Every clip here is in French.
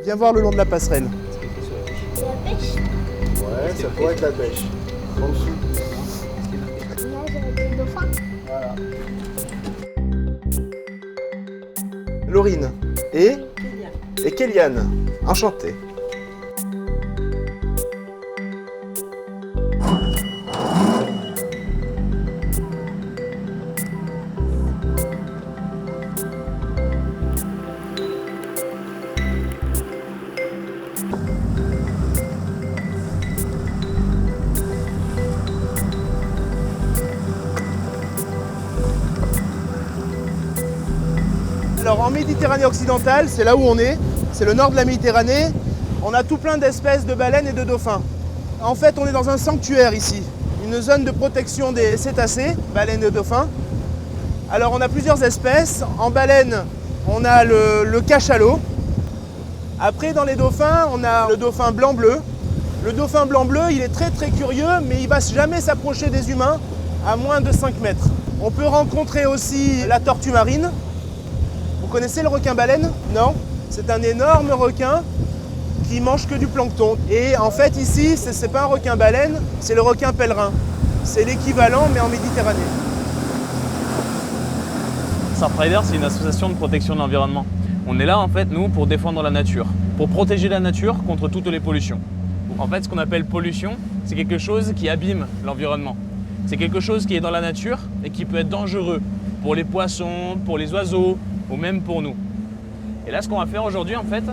Viens voir le long de la passerelle. C'est la pêche. Ouais, ça pourrait être la pêche. En dessous. Nage avec les dauphins. Voilà. Laurine et Kéliane. Enchanté. Alors en Méditerranée occidentale, c'est là où on est, c'est le nord de la Méditerranée, on a tout plein d'espèces de baleines et de dauphins. En fait, on est dans un sanctuaire ici, une zone de protection des cétacés, baleines et dauphins. Alors on a plusieurs espèces, en baleine, on a le cachalot. Après dans les dauphins, on a le dauphin blanc-bleu. Le dauphin blanc-bleu, il est très curieux, mais il ne va jamais s'approcher des humains à moins de 5 mètres. On peut rencontrer aussi la tortue marine. Vous connaissez le requin-baleine? Non? C'est un énorme requin qui mange que du plancton. Et en fait ici, c'est pas un requin-baleine, c'est le requin pèlerin. C'est l'équivalent mais en Méditerranée. Surfrider, c'est une association de protection de l'environnement. On est là en fait, nous, pour défendre la nature, pour protéger la nature contre toutes les pollutions. En fait, ce qu'on appelle pollution, c'est quelque chose qui abîme l'environnement. C'est quelque chose qui est dans la nature et qui peut être dangereux pour les poissons, pour les oiseaux, ou même pour nous. Et là, ce qu'on va faire aujourd'hui, en fait,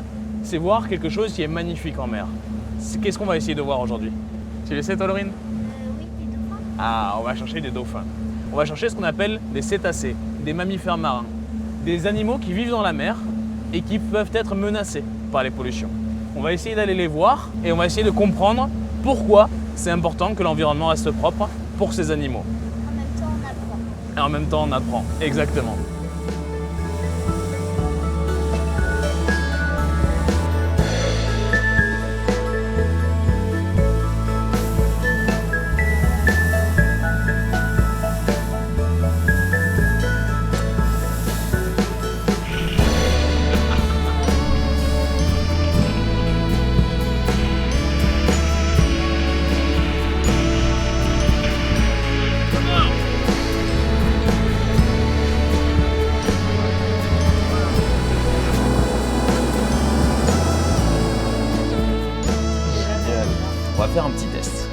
c'est voir quelque chose qui est magnifique en mer. Qu'est-ce qu'on va essayer de voir aujourd'hui? Tu le sais, toi, Laurine? Oui, des dauphins. Ah, on va chercher des dauphins. On va chercher ce qu'on appelle des cétacés, des mammifères marins. Des animaux qui vivent dans la mer et qui peuvent être menacés par les pollutions. On va essayer d'aller les voir et on va essayer de comprendre pourquoi c'est important que l'environnement reste propre pour ces animaux. En même temps, on apprend. Et en même temps, on apprend. Exactement. On va faire un petit test.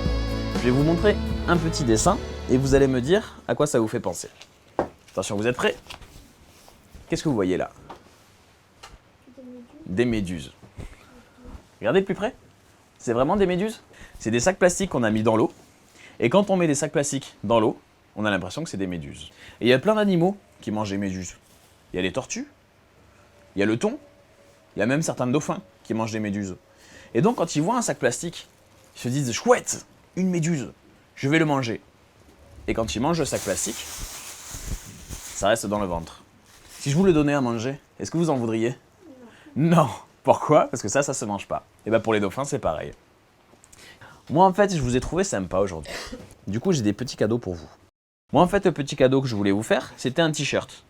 Je vais vous montrer un petit dessin et vous allez me dire à quoi ça vous fait penser. Attention, vous êtes prêts? Qu'est-ce que vous voyez là? Des méduses. Regardez de plus près. C'est vraiment des méduses. C'est des sacs plastiques qu'on a mis dans l'eau. Et quand on met des sacs plastiques dans l'eau, on a l'impression que c'est des méduses. Et il y a plein d'animaux qui mangent des méduses. Il y a les tortues, il y a le thon, il y a même certains dauphins qui mangent des méduses. Et donc quand ils voient un sac plastique, ils se disent « chouette, une méduse, je vais le manger ». Et quand ils mangent le sac plastique, ça reste dans le ventre. Si je vous le donnais à manger, est-ce que vous en voudriez? Non. Pourquoi? Parce que ça se mange pas. Et bien pour les dauphins, c'est pareil. Moi en fait, je vous ai trouvé sympa aujourd'hui. Du coup, j'ai des petits cadeaux pour vous. Moi en fait, le petit cadeau que je voulais vous faire, c'était un t-shirt.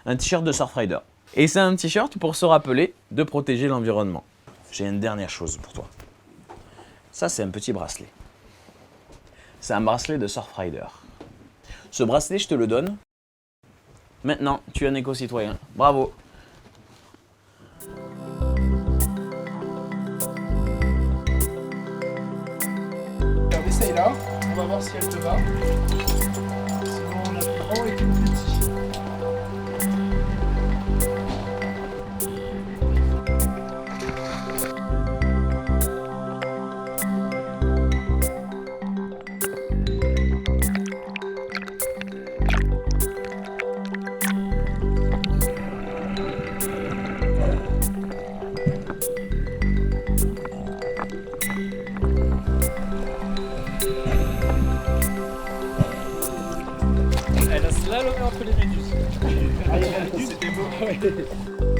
Un t-shirt de Surfrider. Et c'est un t-shirt pour se rappeler de protéger l'environnement. J'ai une dernière chose pour toi. Ça, c'est un petit bracelet. C'est un bracelet de Surfrider. Ce bracelet, je te le donne. Maintenant, tu es un éco-citoyen. Bravo. Alors, essaye là, on va voir si elle te va. Sinon, on a plus grand et plus petit. Elle a slalomé entre les méduses. Ah, il y a la méduse, c'était beau.